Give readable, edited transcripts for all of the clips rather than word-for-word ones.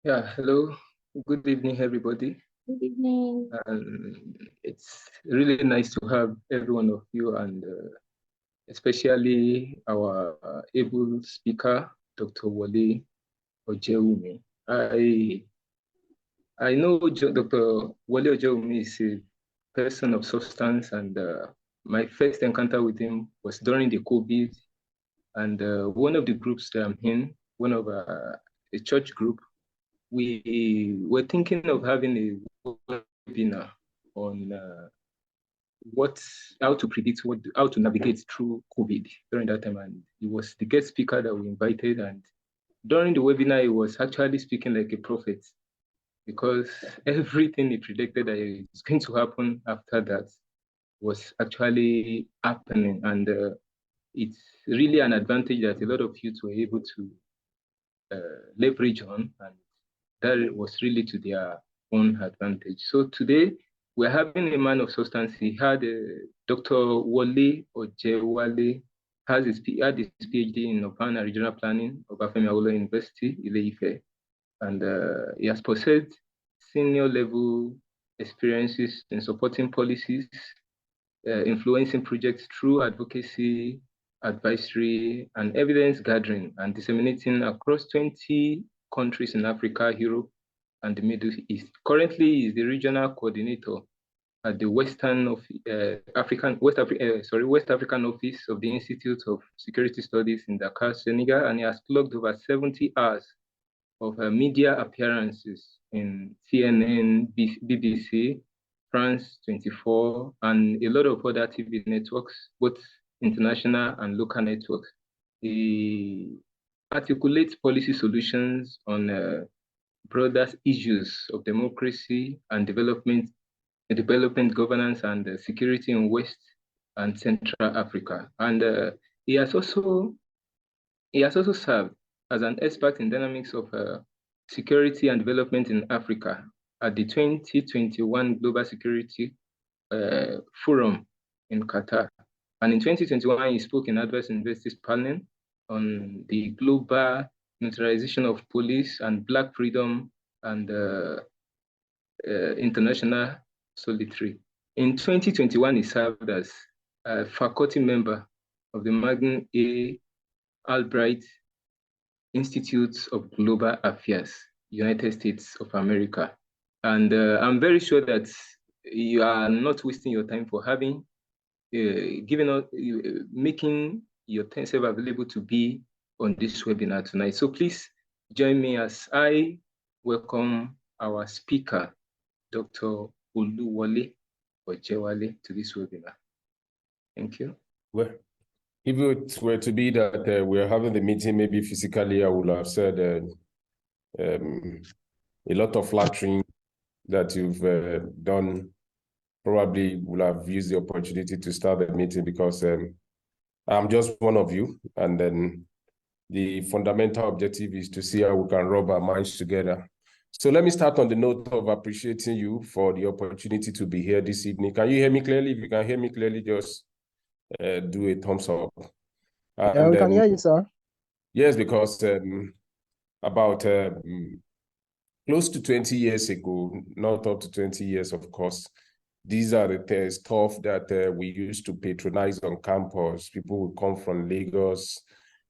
Yeah, hello. Good evening, everybody. Good evening. It's really nice to have every one of you, and especially our able speaker, Dr. Wale Ojewumi. I know Dr. Wale Ojewumi is a person of substance, and my first encounter with him was during the COVID, and one of the groups that I'm in, one of a church group, we were thinking of having a webinar on how to predict how to navigate through COVID during that time. And he was the guest speaker that we invited. And during the webinar, he was actually speaking like a prophet because everything he predicted that is going to happen after that was actually happening. And it's really an advantage that a lot of youth were able to leverage on. And that was really to their own advantage. So today we're having a man of substance. He had Dr. Wale Ojewale had his PhD in Urban and Regional Planning of Obafemi Awolowo University, Ile-Ife, and he has possessed senior level experiences in supporting policies, influencing projects through advocacy, advisory, and evidence gathering and disseminating across 20 countries in Africa, Europe, and the Middle East. Currently, he is the regional coordinator at the West African office of the Institute of Security Studies in Dakar, Senegal, and he has logged over 70 hours of media appearances in CNN, BBC, France 24, and a lot of other TV networks, both international and local networks. He articulates policy solutions on broader issues of democracy and development governance and security in West and Central Africa. And he has also served as an expert in dynamics of security and development in Africa at the 2021 Global Security Forum in Qatar. And in 2021, he spoke in Adverse Universities panel on the global militarization of police and Black freedom and international solidarity. In 2021, he served as a faculty member of the Magnum A. Albright Institute of Global Affairs, United States of America. And I'm very sure that you are not wasting your time for having, making your time available to be on this webinar tonight. So please join me as I welcome our speaker, Dr. Oluwole Ojewale, to this webinar. Thank you. Well, if it were to be that we're having the meeting, maybe physically, I would have said a lot of flattering that you've done. Probably will have used the opportunity to start the meeting because I'm just one of you. And then the fundamental objective is to see how we can rub our minds together. So let me start on the note of appreciating you for the opportunity to be here this evening. Can you hear me clearly? If you can hear me clearly, just do a thumbs up. Yeah, we can hear you, sir. Yes, because about close to 20 years ago, not up to 20 years, of course, these are the stuff that we used to patronize on campus. People would come from Lagos.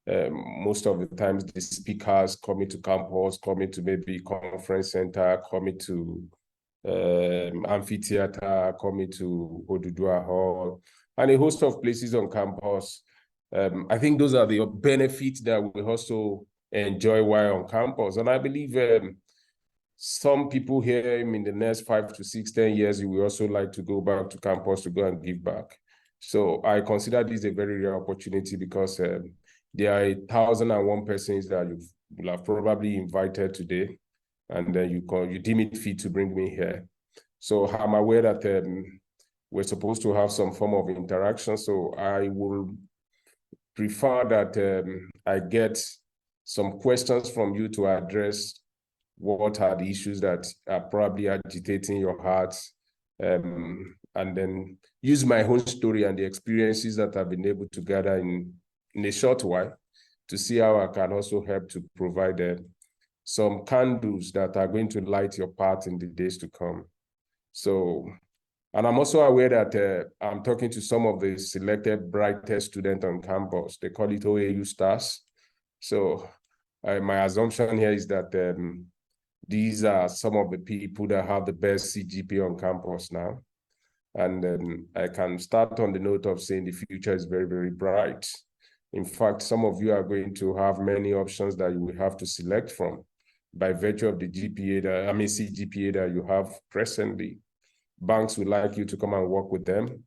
Most of the times, the speakers coming to campus, coming to maybe conference center, coming to amphitheater, coming to Oduduwa Hall, and a host of places on campus. I think those are the benefits that we also enjoy while on campus. And I believe some people here in the next 5 to 6, 10 years, we also like to go back to campus to go and give back. So I consider this a very rare opportunity because there are 1,001 persons that you will have probably invited today, and then you deem it fit to bring me here. So I'm aware that we're supposed to have some form of interaction. So I will prefer that I get some questions from you to address what are the issues that are probably agitating your hearts, and then use my own story and the experiences that I've been able to gather in a short while to see how I can also help to provide some candles that are going to light your path in the days to come. So, and I'm also aware that I'm talking to some of the selected brightest students on campus. They call it OAU stars. So my assumption here is that these are some of the people that have the best CGPA on campus now. And I can start on the note of saying the future is very, very bright. In fact, some of you are going to have many options that you will have to select from by virtue of the CGPA that you have presently. Banks would like you to come and work with them.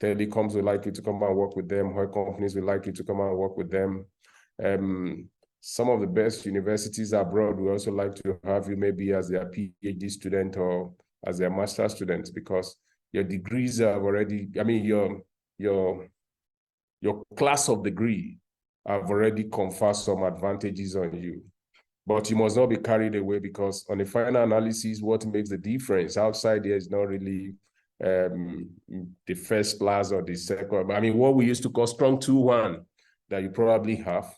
Telecoms would like you to come and work with them. Oil companies would like you to come and work with them. Some of the best universities abroad would also like to have you maybe as their PhD student or as their master's student, because your degrees are already, your class of degree have already conferred some advantages on you. But you must not be carried away, because on the final analysis, what makes the difference outside there is not really the first class or the second. What we used to call strong 2-1 that you probably have.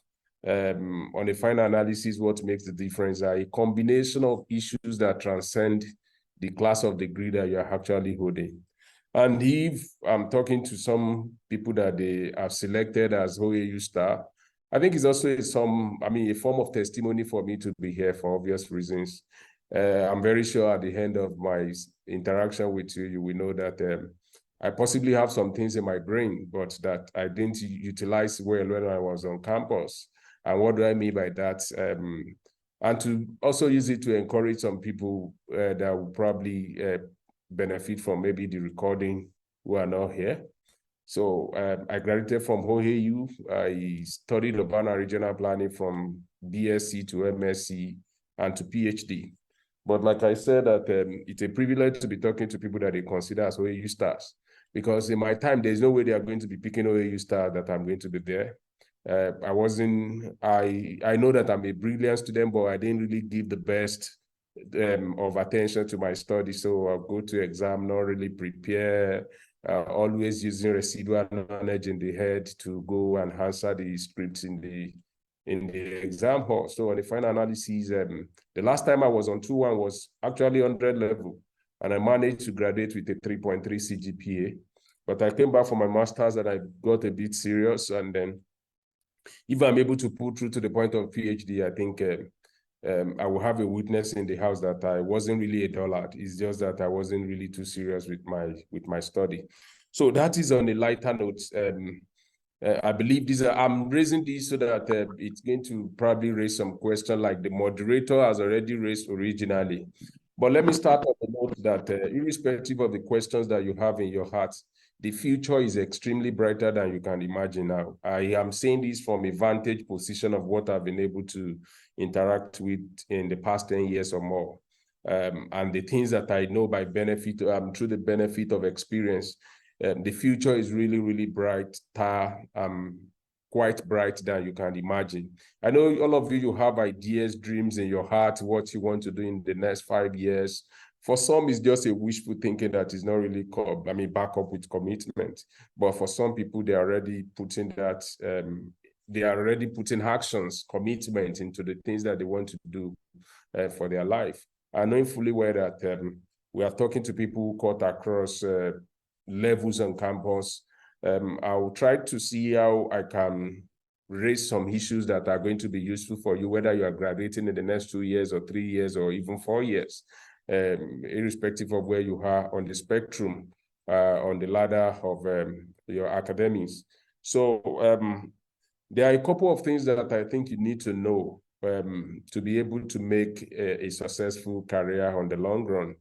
On the final analysis, what makes the difference are a combination of issues that transcend the class of degree that you're actually holding. And if I'm talking to some people that they have selected as OAU star, I think it's also a form of testimony for me to be here for obvious reasons. I'm very sure at the end of my interaction with you, you will know that I possibly have some things in my brain, but that I didn't utilize well when I was on campus. And what do I mean by that? And to also use it to encourage some people that will probably benefit from maybe the recording who are not here. So I graduated from OAU. I studied urban and regional planning from BSc to MSc and to PhD. But like I said, that it's a privilege to be talking to people that they consider as OAU stars, because in my time, there's no way they are going to be picking OAU stars that I'm going to be there. I know that I'm a brilliant student, but I didn't really give the best of attention to my studies. So I'll go to exam, not really prepare, always using residual knowledge in the head to go and answer the scripts in the exam hall. So on the final analysis, the last time I was on 2-1 was actually 100 level, and I managed to graduate with a 3.3 CGPA. But I came back for my master's and I got a bit serious. And then if I'm able to pull through to the point of PhD, I think I will have a witness in the house that I wasn't really a dullard. It's just that I wasn't really too serious with my study. So that is on a lighter note. I believe I'm raising these so that it's going to probably raise some question like the moderator has already raised originally. But let me start on the note that irrespective of the questions that you have in your heart, the future is extremely brighter than you can imagine now. I am saying this from a vantage position of what I've been able to interact with in the past 10 years or more. And the things that I know by benefit, through the benefit of experience, the future is really, really bright, quite bright than you can imagine. I know all of you have ideas, dreams in your heart, what you want to do in the next 5 years. For some, it's just a wishful thinking that is not really, back up with commitment. But for some people, they are already putting that, they are already putting actions, commitment into the things that they want to do for their life. I know fully well that we are talking to people who cut across levels on campus. I will try to see how I can raise some issues that are going to be useful for you, whether you are graduating in the next 2 years or 3 years or even 4 years. Irrespective of where you are on the spectrum, on the ladder of your academics. So there are a couple of things that I think you need to know to be able to make a successful career on the long run,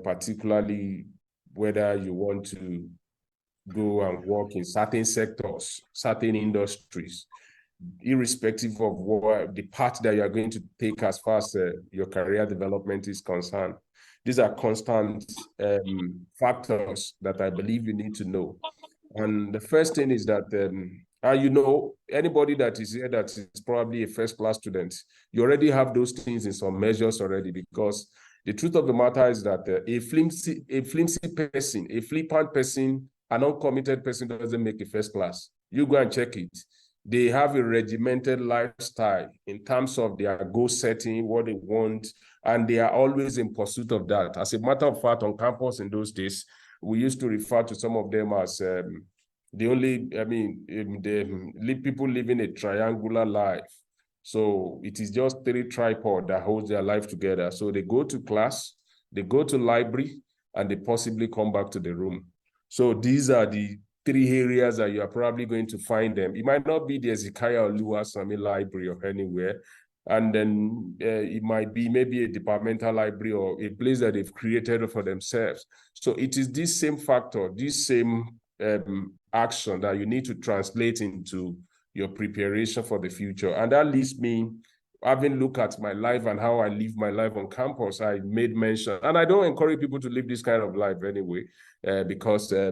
particularly whether you want to go and work in certain sectors, certain industries, irrespective of what the path that you are going to take as far as your career development is concerned. These are constant factors that I believe you need to know. And the first thing is that, anybody that is here that is probably a first-class student, you already have those things in some measures already, because the truth of the matter is that a flimsy person, a flippant person, an uncommitted person doesn't make a first class. You go and check it. they have a regimented lifestyle in terms of their goal setting, what they want, and they are always in pursuit of that. As a matter of fact, on campus in those days, we used to refer to some of them as people living a triangular life. So it is just 3 tripods that holds their life together. So they go to class, they go to library, and they possibly come back to the room. So these are the 3 areas that you are probably going to find them. It might not be the Ezekiah Oluwasami Library or anywhere. And then it might be maybe a departmental library or a place that they've created for themselves. So it is this same factor, this same action that you need to translate into your preparation for the future. And that leads me, having looked at my life and how I live my life on campus, I made mention, and I don't encourage people to live this kind of life anyway, because I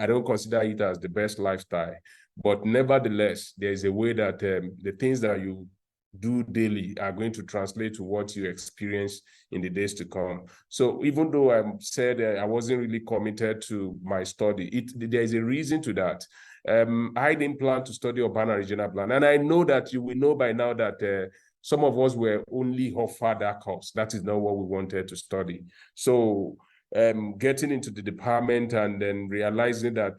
don't consider it as the best lifestyle. But nevertheless, there is a way that the things that you do daily are going to translate to what you experience in the days to come. So even though I said I wasn't really committed to my study, there is a reason to that. I didn't plan to study urban and regional plan. And I know that you will know by now that some of us were only offered that course. That is not what we wanted to study. So getting into the department and then realizing that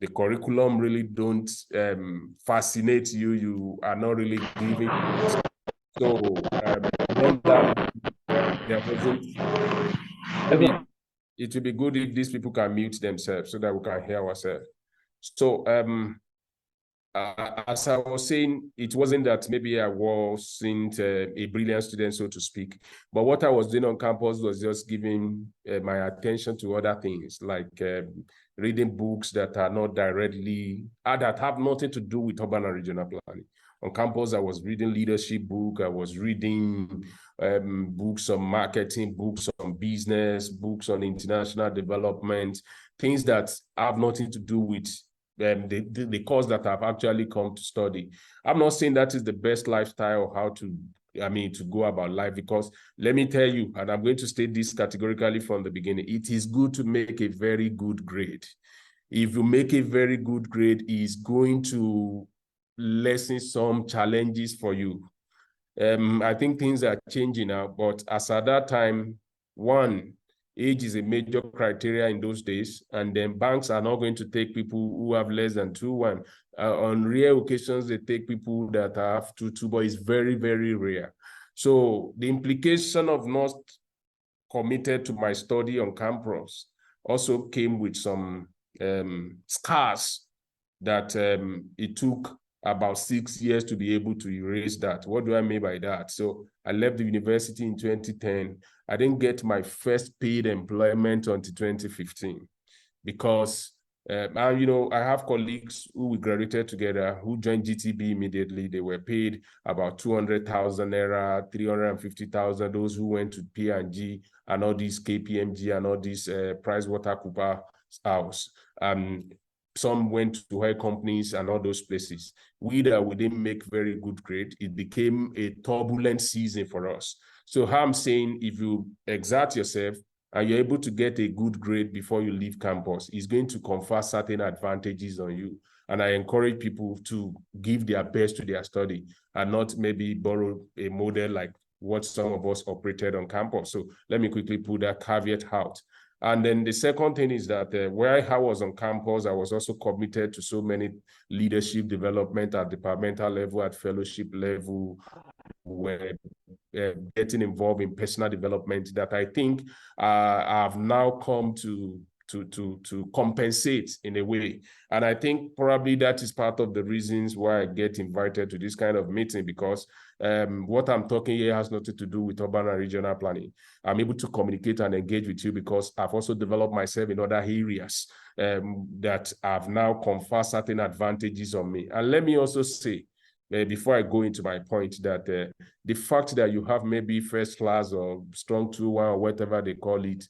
the curriculum really don't fascinate you, you are not really giving. So there wasn't, it would be good if these people can mute themselves so that we can hear ourselves. So as I was saying, it wasn't that maybe I wasn't a brilliant student, so to speak, but what I was doing on campus was just giving my attention to other things, like reading books that are not directly, that have nothing to do with urban and regional planning. On campus, I was reading leadership book, I was reading books on marketing, books on business, books on international development, things that have nothing to do with the course that I've actually come to study. I'm not saying that is the best lifestyle or how to, to go about life, because let me tell you, and I'm going to state this categorically from the beginning, it is good to make a very good grade. If you make a very good grade, it's going to lessen some challenges for you. I think things are changing now, but as at that time, one, age is a major criteria in those days, and then banks are not going to take people who have less than 2-1. On rare occasions, they take people that have 2-2, but it's very, very rare. So the implication of not committed to my study on campus also came with some scars that it took about 6 years to be able to erase that. What do I mean by that? So I left the university in 2010. I didn't get my first paid employment until 2015 because, I have colleagues who we graduated together who joined GTB immediately. They were paid about 200,000 naira, 350,000. Those who went to P&G and all these KPMG and all these PricewaterhouseCoopers house. Some went to oil companies and all those places. We didn't make very good grade. It became a turbulent season for us. So how I'm saying, if you exert yourself and you're able to get a good grade before you leave campus, it's going to confer certain advantages on you. And I encourage people to give their best to their study and not maybe borrow a model like what some of us operated on campus. So let me quickly put that caveat out. And then the second thing is that where I was on campus, I was also committed to so many leadership development at departmental level, at fellowship level, where getting involved in personal development that I think I've now come to compensate in a way. And I think probably that is part of the reasons why I get invited to this kind of meeting, because what I'm talking here has nothing to do with urban and regional planning. I'm able to communicate and engage with you because I've also developed myself in other areas that have now conferred certain advantages on me. And let me also say, before I go into my point, that the fact that you have maybe first class or strong 2-1 or whatever they call it,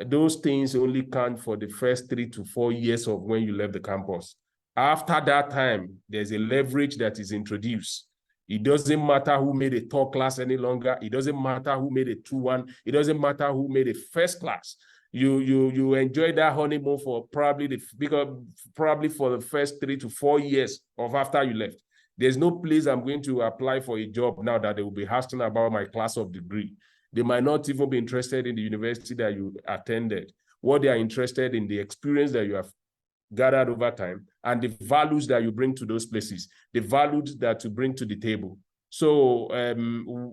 those things only count for the first 3 to 4 years of when you left the campus. After that time, there's a leverage that is introduced. It doesn't matter who made a third class any longer. It doesn't matter who made a 2-1. It doesn't matter who made a first class. you enjoy that honeymoon for probably for the first 3 to 4 years of after you left. There's no place I'm going to apply for a job now that they will be asking about my class of degree. They might not even be interested in the university that you attended. What they are interested in, the experience that you have gathered over time and the values that you bring to those places, the values that you bring to the table. So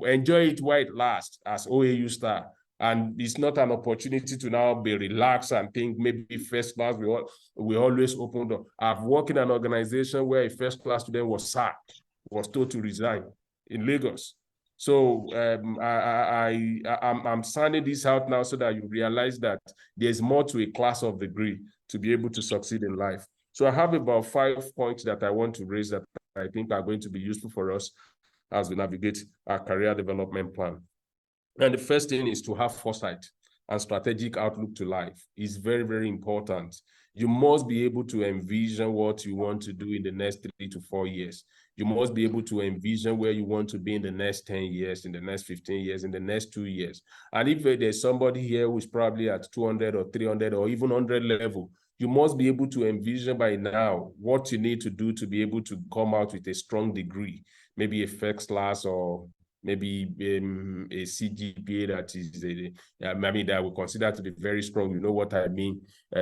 enjoy it while it lasts as OAU star. And it's not an opportunity to now be relaxed and think maybe first class, we always open door. I've worked in an organization where a first class student was sacked, was told to resign in Lagos. So I'm sending this out now so that you realize that there's more to a class of degree to be able to succeed in life. So I have about 5 points that I want to raise that I think are going to be useful for us as we navigate our career development plan. And the first thing is to have foresight and strategic outlook to life. It's very, very important. You must be able to envision what you want to do in the next 3 to 4 years. You must be able to envision where you want to be in the next 10 years, in the next 15 years, in the next 2 years. And if there's somebody here who's probably at 200 or 300 or even 100 level, you must be able to envision by now what you need to do to be able to come out with a strong degree, maybe a first class or maybe a CGPA that is, that we consider to be very strong. You know what I mean?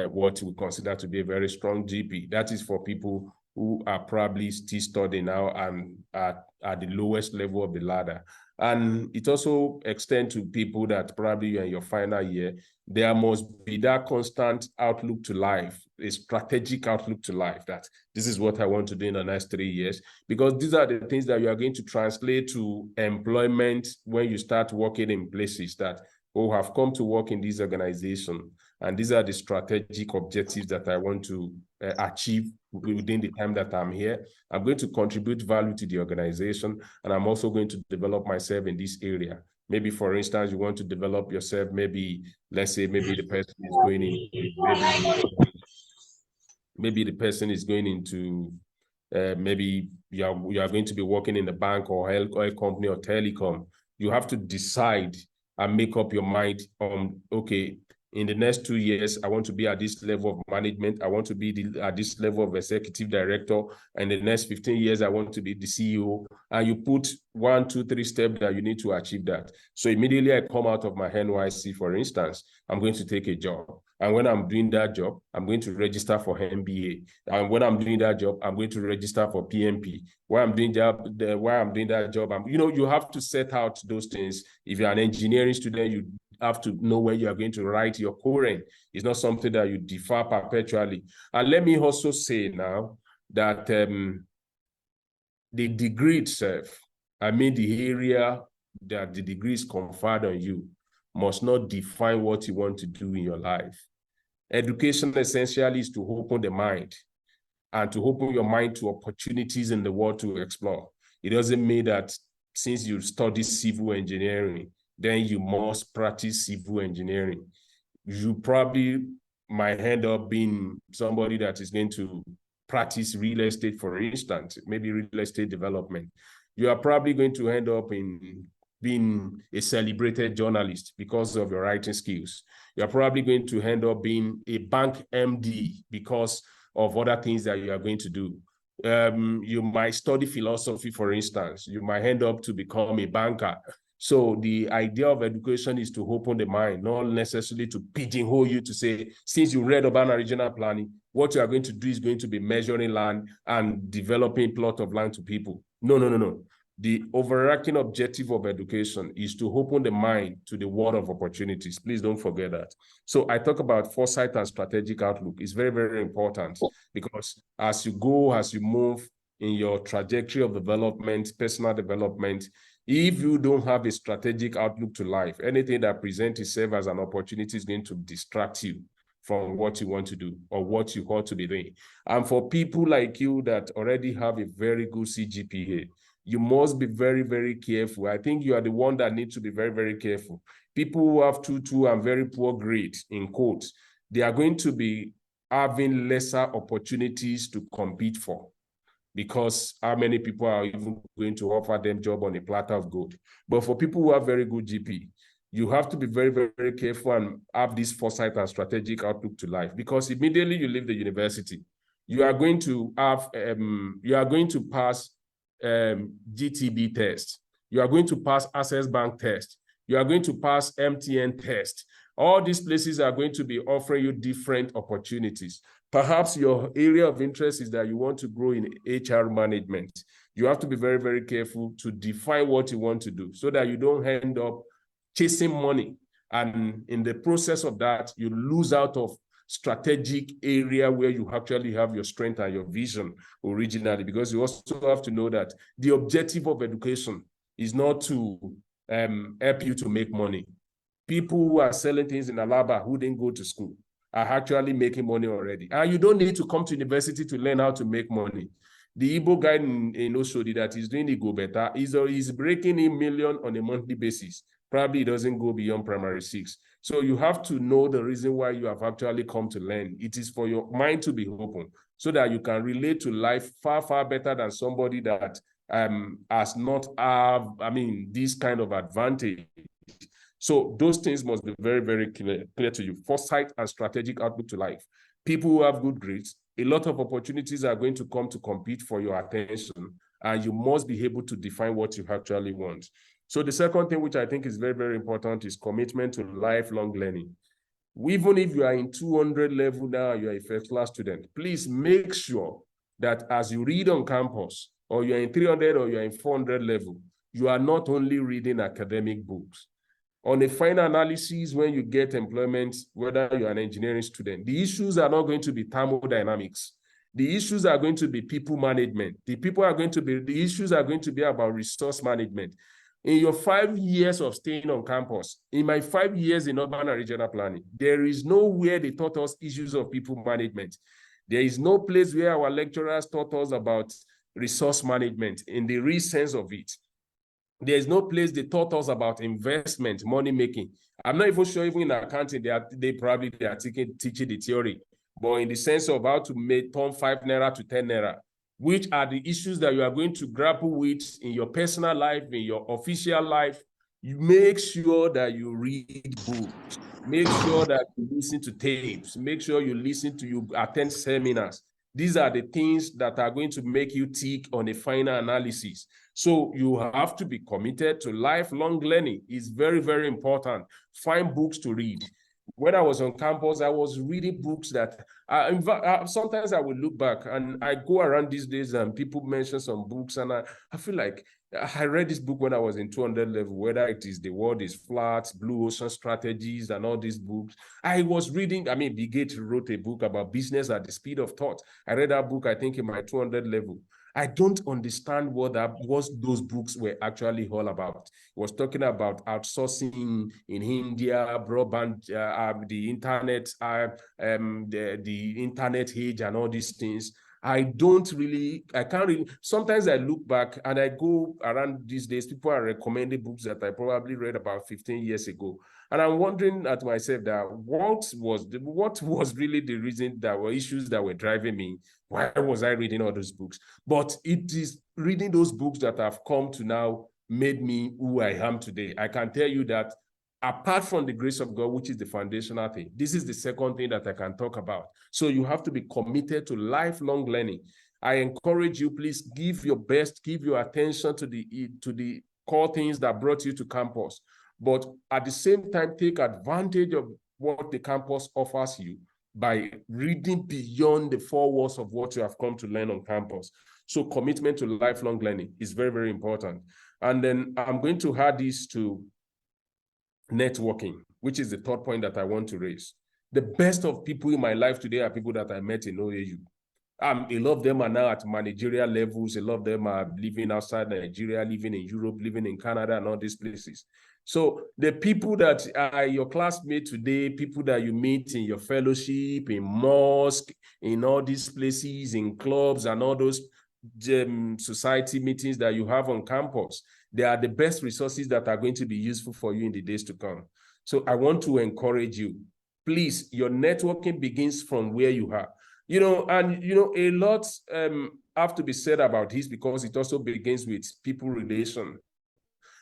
What we consider to be a very strong GP. That is for people who are probably still studying now and at the lowest level of the ladder. And it also extends to people that probably are in your final year. There must be that constant outlook to life, a strategic outlook to life, that this is what I want to do in the next 3 years, because these are the things that you are going to translate to employment when you start working in places that have come to work in this organization. And these are the strategic objectives that I want to achieve within the time that I'm here. I'm going to contribute value to the organization, and I'm also going to develop myself in this area. Maybe, for instance, you want to develop yourself, maybe, let's say, maybe the person is going in, maybe the person is going into, maybe you are going to be working in a bank or oil company or telecom. You have to decide and make up your mind on, okay, in the next 2 years, I want to be at this level of management. I want to be at this level of executive director. And in the next 15 years, I want to be the CEO. And you put 1, 2, 3 steps that you need to achieve that. So immediately I come out of my NYSC, for instance, I'm going to take a job. And when I'm doing that job, I'm going to register for MBA. And when I'm doing that job, I'm going to register for PMP. While I'm doing that job, you have to set out those things. If you're an engineering student, you have to know where you are going to write your current. It's not something that you defer perpetually. And let me also say now that the degree itself, the area that the degree is conferred on you, must not define what you want to do in your life. Education essentially is to open the mind and to open your mind to opportunities in the world to explore. It doesn't mean that since you study civil engineering, then you must practice civil engineering. You probably might end up being somebody that is going to practice real estate, for instance, maybe real estate development. You are probably going to end up in being a celebrated journalist because of your writing skills. You're probably going to end up being a bank MD because of other things that you are going to do. You might study philosophy, for instance. You might end up to become a banker. So the idea of education is to open the mind, not necessarily to pigeonhole you to say, since you read urban and regional planning, what you are going to do is going to be measuring land and developing plot of land to people. No. The overarching objective of education is to open the mind to the world of opportunities. Please don't forget that. So I talk about foresight and strategic outlook. It's very, very important, because as you move in your trajectory of development, personal development, if you don't have a strategic outlook to life, anything that presents itself as an opportunity is going to distract you from what you want to do or what you ought to be doing. And for people like you that already have a very good CGPA, you must be very, very careful. I think you are the one that needs to be very, very careful. People who have 2.2 and very poor grades, in quotes, they are going to be having lesser opportunities to compete for, because how many people are even going to offer them job on a platter of gold? But for people who have very good GP, you have to be very, very, very careful and have this foresight and strategic outlook to life, because immediately you leave the university, you are going to have, you are going to pass GTB test. You are going to pass Access Bank test. You are going to pass MTN test. All these places are going to be offering you different opportunities. Perhaps your area of interest is that you want to grow in HR management. You have to be very, very careful to define what you want to do so that you don't end up chasing money. And in the process of that, you lose out of strategic area where you actually have your strength and your vision originally, because you also have to know that the objective of education is not to help you to make money. People who are selling things in Alaba who didn't go to school are actually making money already. And you don't need to come to university to learn how to make money. The Igbo guy in Oshodi that is doing the Go Better is breaking in million on a monthly basis. Probably doesn't go beyond primary 6. So you have to know the reason why you have actually come to learn. It is for your mind to be open so that you can relate to life far, far better than somebody that has not have, this kind of advantage. So those things must be very, very clear to you. Foresight and strategic outlook to life. People who have good grades, a lot of opportunities are going to come to compete for your attention, and you must be able to define what you actually want. So the second thing, which I think is very, very important, is commitment to lifelong learning. Even if you are in 200 level now, you are a first-class student, please make sure that as you read on campus, or you're in 300 or you're in 400 level, you are not only reading academic books. On a final analysis, when you get employment, whether you're an engineering student, the issues are not going to be thermodynamics. The issues are going to be people management. The issues are going to be about resource management. In your 5 years of staying on campus, in my 5 years in urban and regional planning, there is nowhere they taught us issues of people management. There is no place where our lecturers taught us about resource management in the real sense of it. There's no place they taught us about investment, money making. I'm not even sure even in accounting, they are teaching the theory, but in the sense of how to turn 5 naira to 10 naira, which are the issues that you are going to grapple with in your personal life, in your official life. You make sure that you read books, make sure that you listen to tapes, make sure you attend seminars. These are the things that are going to make you tick on a final analysis. So you have to be committed to lifelong learning. It's very, very important. Find books to read. When I was on campus, I was reading books that sometimes I will look back and I go around these days and people mention some books and I feel like I read this book when I was in 200 level, whether it is The World is Flat, Blue Ocean Strategies, and all these books. I was reading, Bill Gates wrote a book about business at the speed of thought. I read that book, I think, in my 200 level. I don't understand what those books were actually all about. It was talking about outsourcing in India, broadband, the internet, the internet age, and all these things. I can't really, sometimes I look back and I go around these days, people are recommending books that I probably read about 15 years ago. And I'm wondering at myself that what was really the reason that were issues that were driving me? Why was I reading all those books? But it is reading those books that have come to now made me who I am today. I can tell you that apart from the grace of God, which is the foundational thing, this is the second thing that I can talk about. So you have to be committed to lifelong learning. I encourage you, please give your best, give your attention to the core things that brought you to campus. But at the same time, take advantage of what the campus offers you by reading beyond the 4 walls of what you have come to learn on campus. So commitment to lifelong learning is very, very important. And then I'm going to add this to networking, which is the third point that I want to raise. The best of people in my life today are people that I met in OAU. A lot of them are now at managerial levels. A lot of them are living outside Nigeria, living in Europe, living in Canada, and all these places. So the people that are your classmates today, people that you meet in your fellowship, in mosque, in all these places, in clubs, and all those society meetings that you have on campus, they are the best resources that are going to be useful for you in the days to come. So I want to encourage you, please, your networking begins from where you are. A lot have to be said about this because it also begins with people relation.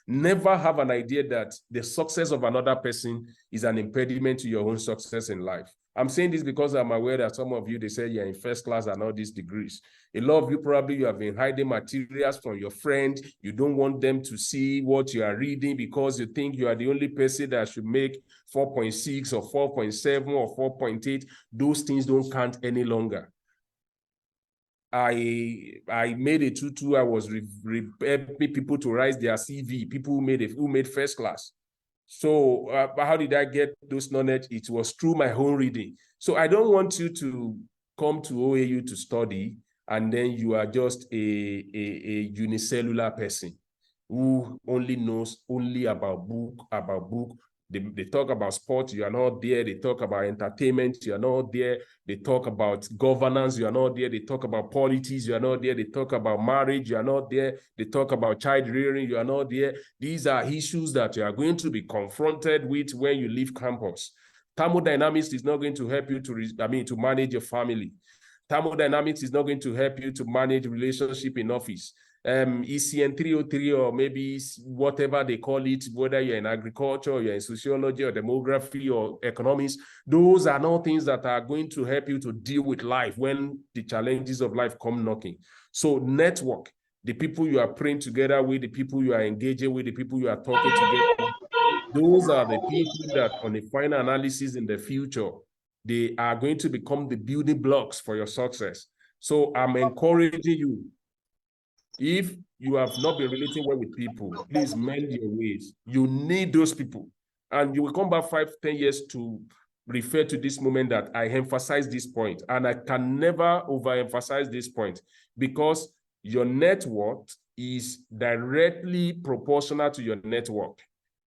Never have an idea that the success of another person is an impediment to your own success in life. I'm saying this because I'm aware that some of you, they say you're in first class and all these degrees. A lot of you probably you have been hiding materials from your friend. You don't want them to see what you are reading because you think you are the only person that should make 4.6 or 4.7 or 4.8. Those things don't count any longer. I made a tutu. I was helping people to write their CV. People who made first class. So how did I get those knowledge? It was through my own reading. So I don't want you to come to OAU to study and then you are just a unicellular person who only knows about book. They talk about sports, you are not there. They talk about entertainment, you are not there. They talk about governance, you are not there. They talk about politics, you are not there. They talk about marriage, you are not there. They talk about child rearing, you are not there. These are issues that you are going to be confronted with when you leave campus. Thermodynamics is not going to help you to manage your family. Thermodynamics is not going to help you to manage relationship in office. ECN 303 or maybe whatever they call it, whether you're in agriculture, or you're in sociology or demography or economics, those are not things that are going to help you to deal with life when the challenges of life come knocking. So network, the people you are praying together with, the people you are engaging with, the people you are talking together, those are the people that on a final analysis in the future, they are going to become the building blocks for your success. So I'm encouraging you, if you have not been relating well with people, please mend your ways. You need those people. And you will come back 5-10 years to refer to this moment that I emphasize this point. And I can never overemphasize this point because your net worth is directly proportional to your network.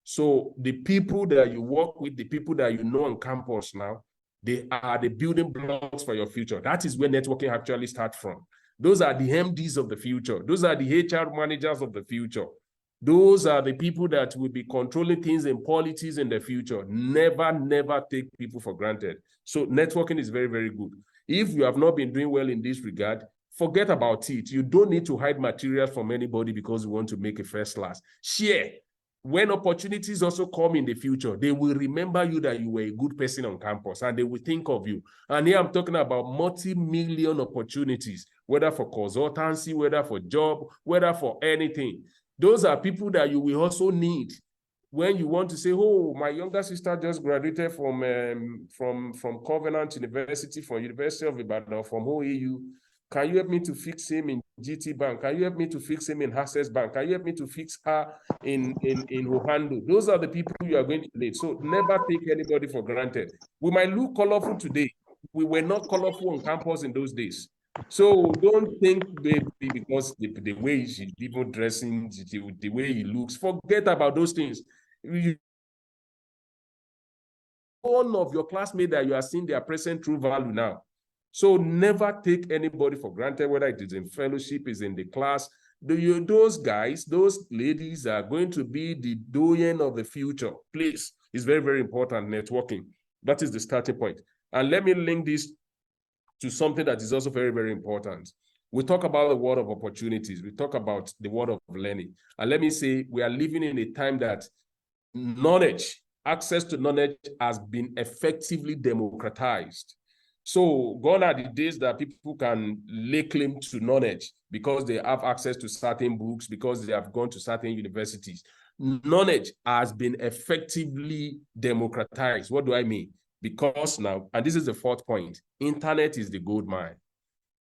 So the people that you work with, the people that you know on campus now, they are the building blocks for your future. That is where networking actually starts from. Those are the MDs of the future. Those are the HR managers of the future. Those are the people that will be controlling things in politics in the future. Never, never take people for granted. So networking is very, very good. If you have not been doing well in this regard, forget about it. You don't need to hide material from anybody because you want to make a first class. Share. When opportunities also come in the future, they will remember you that you were a good person on campus and they will think of you. And here I'm talking about multi-million opportunities, whether for consultancy, whether for job, whether for anything. Those are people that you will also need when you want to say, oh, my younger sister just graduated from Covenant University, from University of Ibadan, from OAU. Can you help me to fix him in GT Bank? Can you help me to fix him in Access Bank? Can you help me to fix her in Ohando? Those are the people you are going to need. So never take anybody for granted. We might look colorful today. We were not colorful on campus in those days. So don't think because the way she's even dressing, the way he looks, forget about those things. One of your classmates that you are seeing their present true value now. So never take anybody for granted, whether it is in fellowship, is in the class. Those guys, those ladies are going to be the doyen of the future. Please, it's very, very important, networking. That is the starting point. And let me link this to something that is also very, very important. We talk about the world of opportunities. We talk about the world of learning. And let me say, we are living in a time that knowledge, access to knowledge has been effectively democratized. So gone are the days that people can lay claim to knowledge because they have access to certain books, because they have gone to certain universities. Knowledge has been effectively democratized. What do I mean? Because now, and this is the fourth point, internet is the gold mine.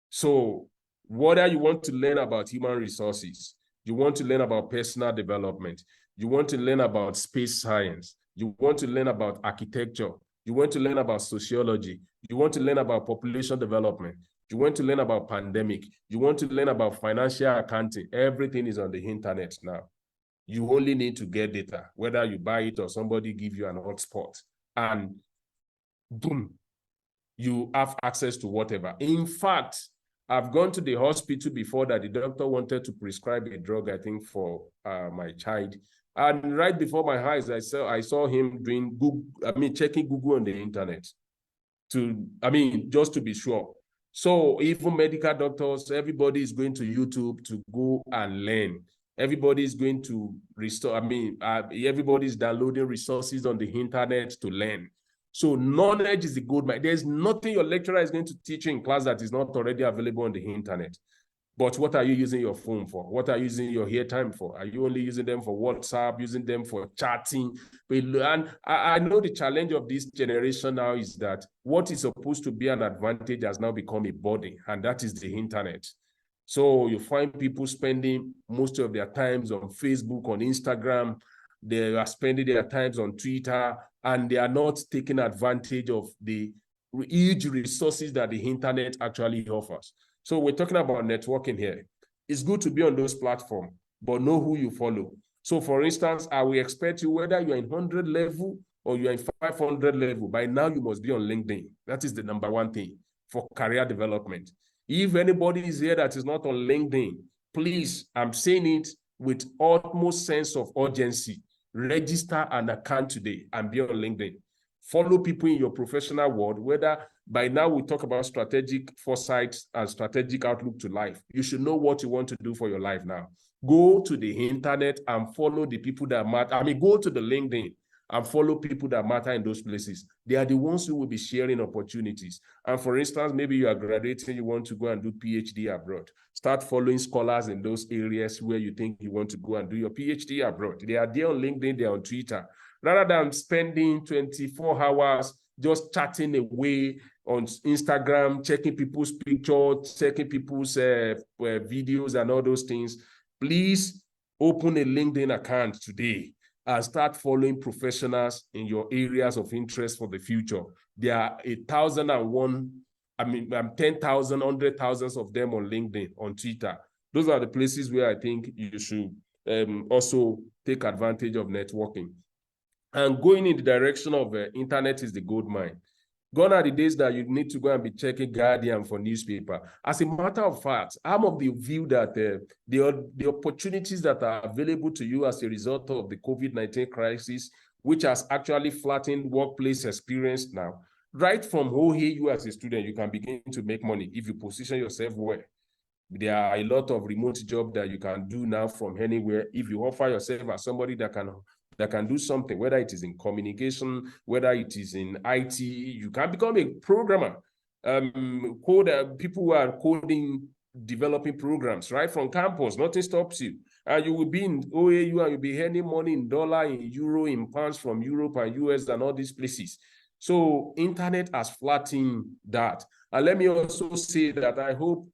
So whether you want to learn about human resources, you want to learn about personal development, you want to learn about space science, you want to learn about architecture, you want to learn about sociology, you want to learn about population development, you want to learn about pandemic, you want to learn about financial accounting, everything is on the internet now. You only need to get data, whether you buy it or somebody give you an hotspot, and boom, you have access to whatever. In fact, I've gone to the hospital before that the doctor wanted to prescribe a drug, I think, for my child. And right before my eyes, I saw him doing Google, checking Google on the internet just to be sure. So even medical doctors, everybody is going to YouTube to go and learn. Everybody's going to restore. Everybody's downloading resources on the internet to learn. So knowledge is the gold mine. There's nothing your lecturer is going to teach you in class that is not already available on the internet. But what are you using your phone for? What are you using your airtime for? Are you only using them for WhatsApp, using them for chatting? And I know the challenge of this generation now is that what is supposed to be an advantage has now become a burden, and that is the internet. So you find people spending most of their times on Facebook, on Instagram. They are spending their times on Twitter, and they are not taking advantage of the huge resources that the internet actually offers. So we're talking about networking here. It's good to be on those platforms, but know who you follow. So for instance, I will expect you, whether you're in 100 level or you're in 500 level, by now you must be on LinkedIn. That is the number one thing for career development. If anybody is here that is not on LinkedIn, please, I'm saying it with utmost sense of urgency, register an account today and be on LinkedIn. Follow people in your professional world, whether by now we talk about strategic foresight and strategic outlook to life. You should know what you want to do for your life now. Go to the internet and follow the people that matter. Go to the LinkedIn and follow people that matter in those places. They are the ones who will be sharing opportunities. And for instance, maybe you are graduating, you want to go and do PhD abroad. Start following scholars in those areas where you think you want to go and do your PhD abroad. They are there on LinkedIn, they are on Twitter. Rather than spending 24 hours just chatting away on Instagram, checking people's pictures, checking people's videos and all those things, please open a LinkedIn account today and start following professionals in your areas of interest for the future. There are 1,001, 10,000, 100,000 of them on LinkedIn, on Twitter. Those are the places where I think you should also take advantage of networking. And going in the direction of internet is the gold mine. Gone are the days that you need to go and be checking Guardian for newspaper. As a matter of fact, I'm of the view that the opportunities that are available to you as a result of the COVID-19 crisis, which has actually flattened workplace experience now, right from here, you as a student, you can begin to make money if you position yourself well. There are a lot of remote jobs that you can do now from anywhere. If you offer yourself as somebody that can do something, whether it is in communication, whether it is in IT, you can become a programmer. People who are coding, developing programs right from campus, nothing stops you. And you will be in OAU and you'll be earning money in dollar, in euro, in pounds from Europe and US and all these places. So internet has flattened that. And let me also say that I hope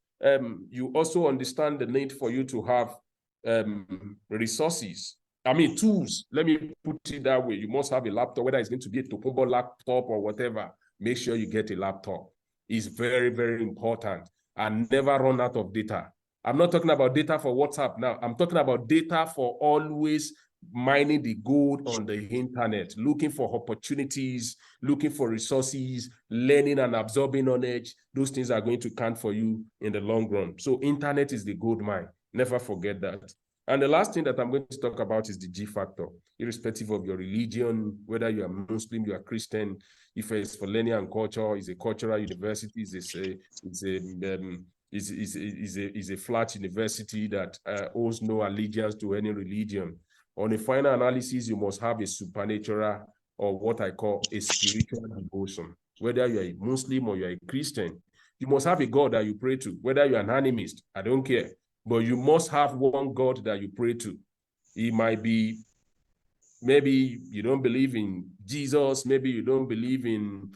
you also understand the need for you to have resources. Tools. Let me put it that way. You must have a laptop, whether it's going to be a Tokumbo laptop or whatever. Make sure you get a laptop. It's very, very important. And never run out of data. I'm not talking about data for WhatsApp now. I'm talking about data for always mining the gold on the internet, looking for opportunities, looking for resources, learning and absorbing knowledge. Those things are going to count for you in the long run. So internet is the gold mine. Never forget that. And the last thing that I'm going to talk about is the G factor, irrespective of your religion, whether you are Muslim, you are Christian. If it's for learning and culture, it's a cultural university, is a flat university that owes no allegiance to any religion. On a final analysis, you must have a supernatural, or what I call a spiritual devotion. Whether you're a Muslim or you're a Christian, you must have a God that you pray to. Whether you're an animist, I don't care. But you must have one God that you pray to. It might be, maybe you don't believe in Jesus, maybe you don't believe in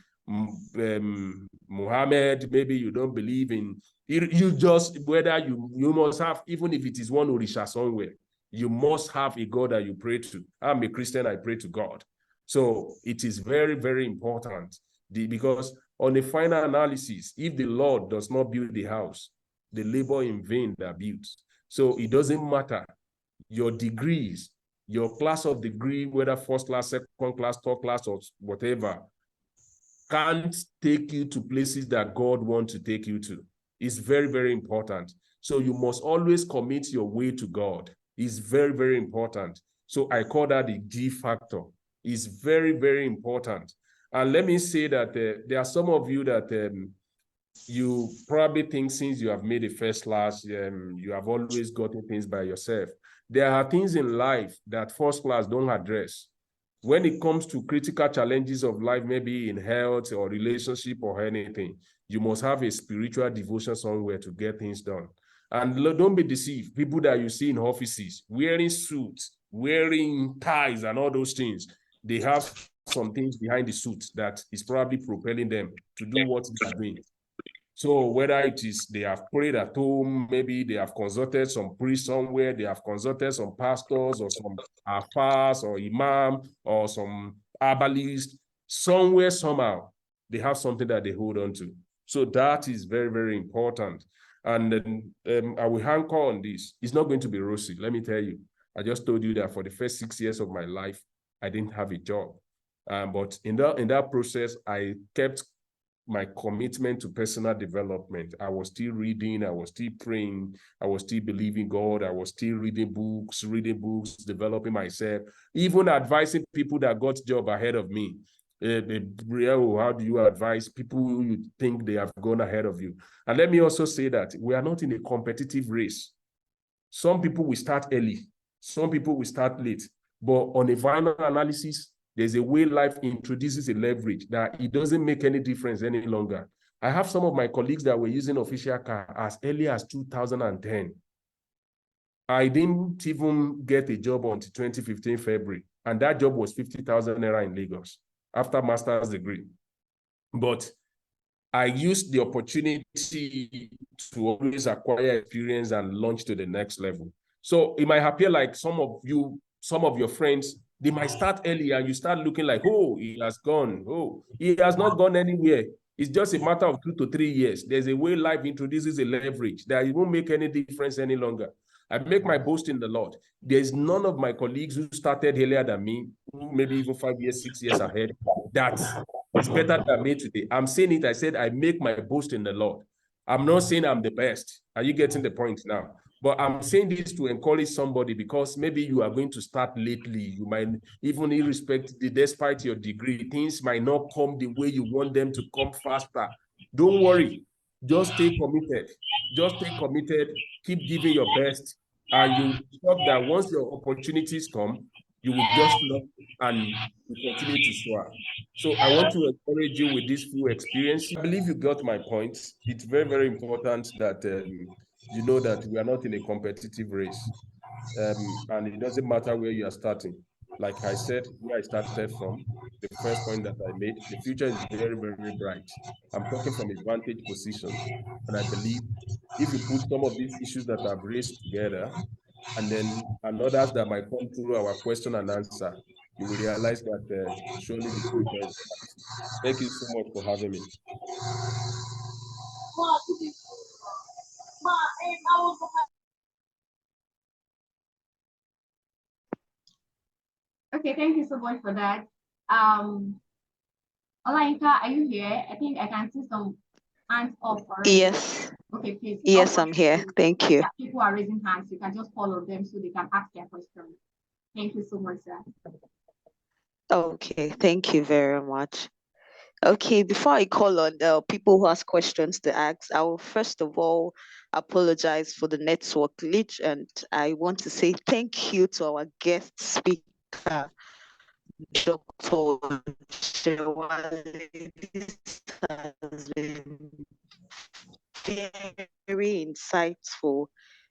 Muhammad, maybe you don't believe in, you must have, even if it is one Orisha somewhere, you must have a God that you pray to. I'm a Christian, I pray to God. So it is very, very important because on the final analysis, if the Lord does not build the house, the labor in vain that builds. So it doesn't matter your degrees, your class of degree, whether first class, second class, third class, or whatever, can't take you to places that God wants to take you to. It's very, very important. So you must always commit your way to God. It's very, very important. So I call that the G factor. It's very, very important. And let me say that there are some of you that You probably think since you have made a first class, you have always gotten things by yourself. There are things in life that first class don't address. When it comes to critical challenges of life, maybe in health or relationship or anything, you must have a spiritual devotion somewhere to get things done. And don't be deceived. People that you see in offices wearing suits, wearing ties and all those things, they have some things behind the suit that is probably propelling them to do what they are doing. So whether it is they have prayed at home, maybe they have consulted some priest somewhere, they have consulted some pastors or some afars or imam or some herbalist, somewhere, somehow, they have something that they hold on to. So that is very, very important. And then I will anchor on this. It's not going to be rosy, let me tell you. I just told you that for the first 6 years of my life, I didn't have a job. But in that process, I kept my commitment to personal development. I was still reading, I was still praying, I was still believing God, I was still reading books, developing myself, even advising people that got job ahead of me. How do you advise people you think they have gone ahead of you? And let me also say that we are not in a competitive race. Some people will start early, some people will start late, but on a final analysis, there's a way life introduces a leverage that it doesn't make any difference any longer. I have some of my colleagues that were using official car as early as 2010. I didn't even get a job until 2015 February, and that job was 50,000 naira in Lagos after master's degree. But I used the opportunity to always acquire experience and launch to the next level. So it might appear like some of your friends, they might start early and you start looking like, oh, he has gone. Oh, he has not gone anywhere. It's just a matter of 2 to 3 years. There's a way life introduces a leverage that it won't make any difference any longer. I make my boast in the Lord. There's none of my colleagues who started earlier than me, maybe even 5 years, 6 years ahead, that is better than me today. I'm saying it, I said, I make my boast in the Lord. I'm not saying I'm the best. Are you getting the point now? But I'm saying this to encourage somebody because maybe you are going to start lately. You might, even despite your degree, things might not come the way you want them to come faster. Don't worry. Just stay committed. Just stay committed. Keep giving your best. And you stop that once your opportunities come, you will just look and continue to soar. So I want to encourage you with this few experience. I believe you got my point. It's very, very important that you know that we are not in a competitive race. And it doesn't matter where you are starting. Like I said, where I started from, the first point that I made, the future is very, very bright. I'm talking from a vantage position. And I believe if you put some of these issues that I've raised together, and others that might come through our question and answer, you will realize that surely the future is bright. Thank you so much for having me. Okay, thank you so much for that. Olayinka, are you here? I think I can see some hands up already. Yes. Okay, please. Yes, I'm here. Thank you. People are raising hands. You can just follow them so they can ask their questions. Thank you so much, sir. Okay, thank you very much. Okay, before I call on the people who ask questions to ask, I will first of all apologize for the network glitch, and I want to say thank you to our guest speaker, Dr. Shewale. This has been very insightful,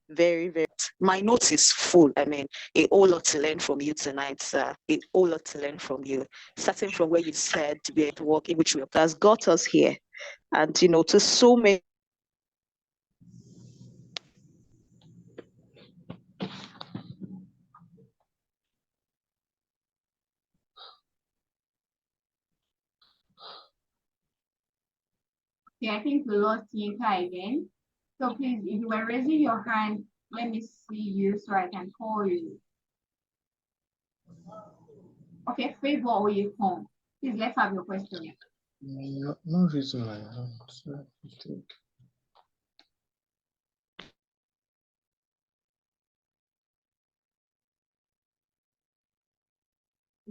very, very. My notes is full. I mean, a whole lot to learn from you tonight, sir. A whole lot to learn from you. Starting from where you said to be at work, in which we has got us here, and to so many. Okay, I think we lost Yinka again. So please, if you were raising your hand, let me see you so I can call you. Okay, Favor or you come. Please, let's have your question. No reason I don't.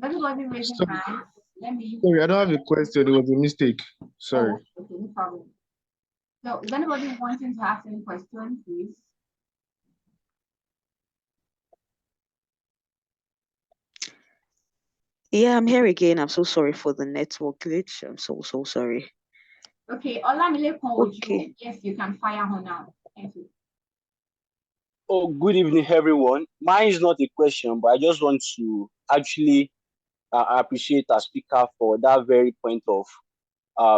Everybody raising hands. Let me. Sorry, I don't have a question. It was a mistake. Sorry. Oh, okay, no problem. So is anybody wanting to ask any questions, please? Yeah, I'm here again. I'm so sorry for the network glitch. I'm so sorry. Okay, Olamile Okay. yes, you can fire her now. Thank you. Oh, good evening, everyone. Mine is not a question, but I just want to actually appreciate our speaker for that very point of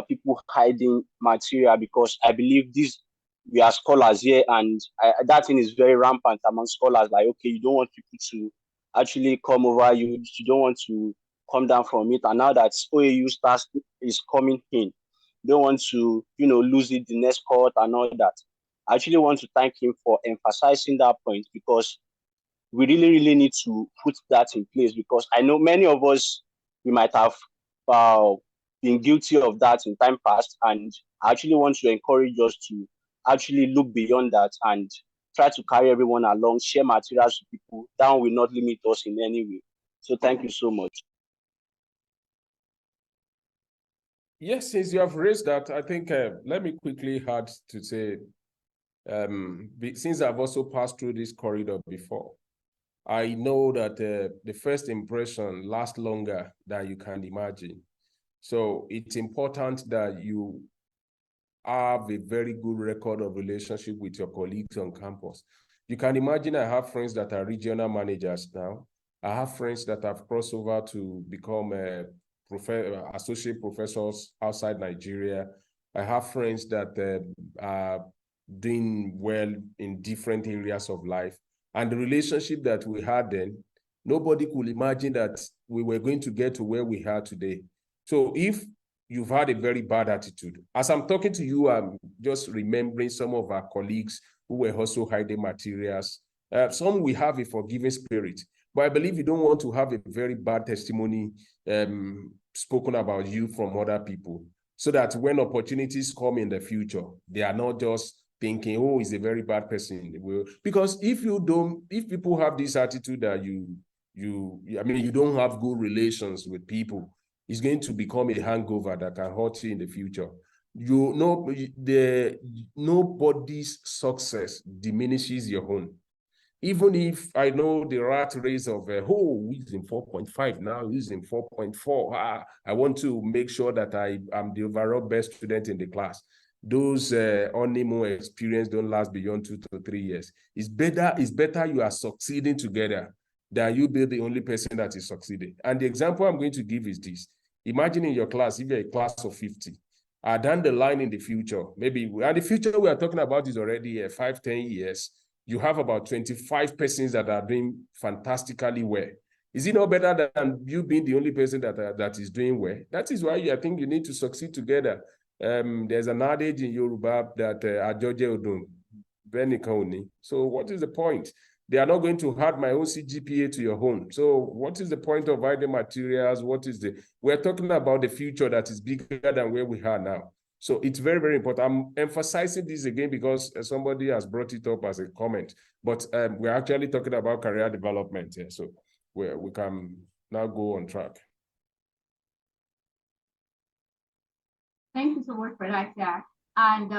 people hiding material, because I believe we are scholars here, and that thing is very rampant among scholars. Like, okay, you don't want people to actually come over you, you don't want to come down from it. And now that OAU stars is coming in, don't want to, lose it the next court and all that. I actually want to thank him for emphasizing that point, because we really, really need to put that in place, because I know many of us, we might have been guilty of that in time past, and I actually want to encourage us to actually look beyond that and try to carry everyone along, share materials to people. That will not limit us in any way. So thank you so much. Yes, since you have raised that, I think let me quickly add to say, since I've also passed through this corridor before, I know that the first impression lasts longer than you can imagine. So it's important that you have a very good record of relationship with your colleagues on campus. You can imagine I have friends that are regional managers now. I have friends that have crossed over to become associate professors outside Nigeria. I have friends that are doing well in different areas of life. And the relationship that we had then, nobody could imagine that we were going to get to where we are today. So if you've had a very bad attitude, as I'm talking to you, I'm just remembering some of our colleagues who were also hiding materials. Some will have a forgiving spirit, but I believe you don't want to have a very bad testimony spoken about you from other people, so that when opportunities come in the future, they are not just thinking, oh, he's a very bad person. Because if people have this attitude that you don't have good relations with people, it's going to become a hangover that can hurt you in the future. Nobody's success diminishes your own. Even if I know the rat race of, he's in 4.5 now, he's in 4.4. I want to make sure that I'm the overall best student in the class. Those honeymoon experience don't last beyond 2 to 3 years. It's better you are succeeding together than you be the only person that is succeeding. And the example I'm going to give is this. Imagine in your class, if you're a class of 50, down the line in the future, maybe, and the future we are talking about is already 5-10 years, you have about 25 persons that are doing fantastically well. Is it no better than you being the only person that is doing well? That is why I think you need to succeed together. There's an adage in Yoruba that Ajoje Odun, Benikoni. So what is the point? They are not going to add my own CGPA to your own. So what is the point of hiding materials? We're talking about the future that is bigger than where we are now. So it's very, very important. I'm emphasizing this again because somebody has brought it up as a comment, but we're actually talking about career development here. So we can now go on track. Thank you so much for that, Jack. And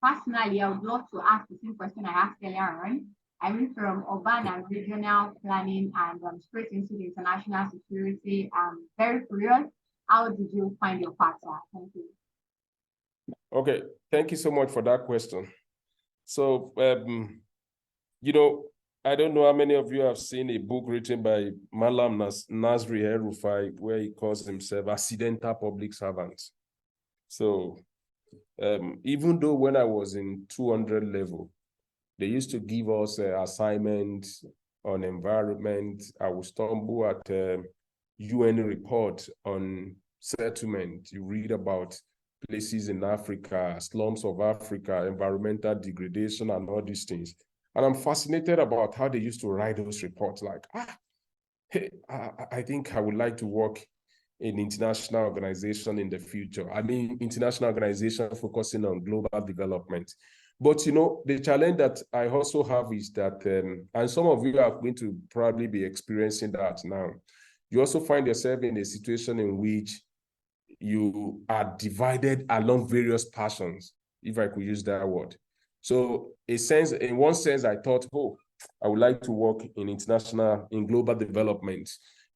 personally, I would love to ask the same question I asked earlier on. I went from urban and regional planning and straight into the international security. I'm very curious. How did you find your path? Thank you. Okay, thank you so much for that question. So, I don't know how many of you have seen a book written by Malam Nazri El-Rufai, where he calls himself accidental public servant. So, even though when I was in 200 level, they used to give us assignments on environment. I would stumble at UN report on settlement. You read about places in Africa, slums of Africa, environmental degradation and all these things. And I'm fascinated about how they used to write those reports like, hey, I think I would like to work in international organization in the future. I mean, international organization focusing on global development. But, the challenge that I also have is that, and some of you are going to probably be experiencing that now, you also find yourself in a situation in which you are divided along various passions. if I could use that word. So in one sense, I thought, oh, I would like to work in global development.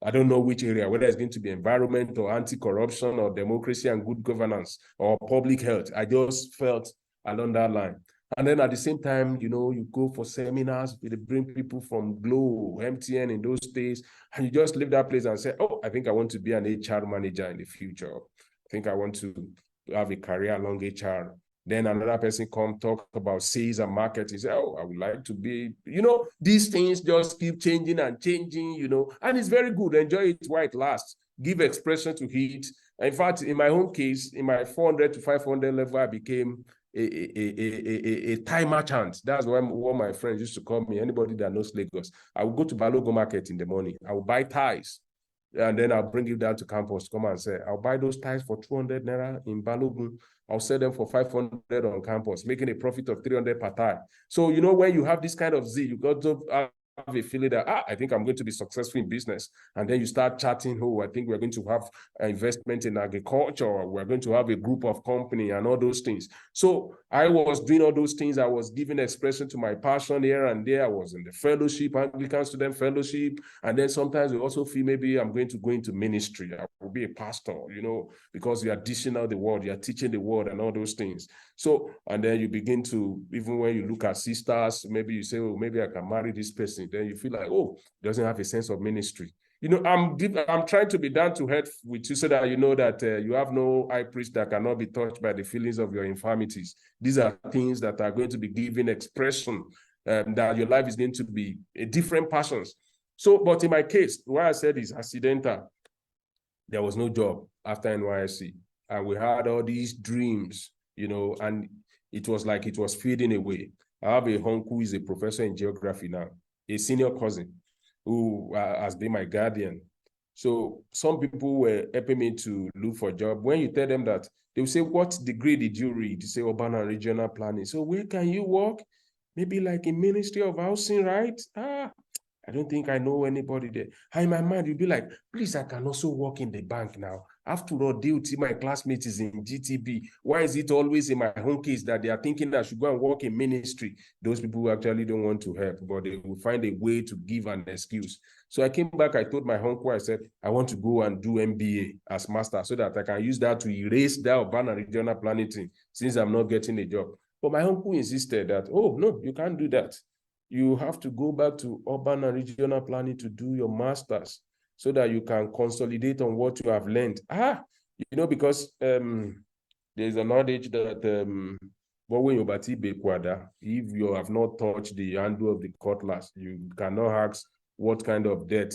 I don't know which area, whether it's going to be environment or anti-corruption or democracy and good governance or public health. I just felt along that line. And then at the same time, you know, you go for seminars, they bring people from Glo, MTN in those days, and you just leave that place and say, oh, I think I want to be an HR manager in the future. I think I want to have a career along HR. Then another person come talk about sales and marketing. Say, oh, I would like to be, you know, these things just keep changing and changing, you know, and it's very good. Enjoy it while it lasts. Give expression to it. In fact, in my own case, in my 400 to 500 level, I became a tie merchant. That's what my friends used to call me. Anybody that knows Lagos, I would go to Balogun Market in the morning. I would buy ties. And then I'll bring it down to campus, come and say, I'll buy those ties for 200 naira in Balogun. I'll sell them for 500 on campus, making a profit of 300 per tie. So, you know, when you have this kind of zeal, you got to have a feeling that, I think I'm going to be successful in business. And then you start chatting, oh, I think we're going to have investment in agriculture, or we're going to have a group of company and all those things. So I was doing all those things. I was giving expression to my passion here and there. I was in the fellowship, Anglican Student Fellowship. And then sometimes we also feel maybe I'm going to go into ministry. I will be a pastor, you know, because you are dishing out the word, you are teaching the word and all those things. So, and then you begin to, even when you look at sisters, maybe you say, oh, maybe I can marry this person. Then you feel like, oh, doesn't have a sense of ministry. You know, I'm trying to be down to earth with you so that you know that you have no high priest that cannot be touched by the feelings of your infirmities. These are things that are going to be given expression, that your life is going to be a different passions. So, but in my case, what I said is accidental. There was no job after NYSC. And we had all these dreams, you know, and it was like it was fading away. I have a uncle who is a professor in geography now, a senior cousin who has been my guardian. So some people were helping me to look for a job. When you tell them that, they will say, what degree did you read? You say urban and regional planning. So where can you work? Maybe like in Ministry of Housing, right? I don't think I know anybody there. And in my mind, you'll be like, please, I can also work in the bank now. After all, DOT, my classmate is in GTB. Why is it always in my home case that they are thinking that I should go and work in ministry? Those people who actually don't want to help, but they will find a way to give an excuse. So I came back, I told my uncle, I said, I want to go and do MBA as master so that I can use that to erase that urban and regional planning thing since I'm not getting a job. But my uncle insisted that, oh, no, you can't do that. You have to go back to urban and regional planning to do your master's so that you can consolidate on what you have learned. You know, because there's a knowledge that if you have not touched the handle of the cutlass, you cannot ask what kind of debt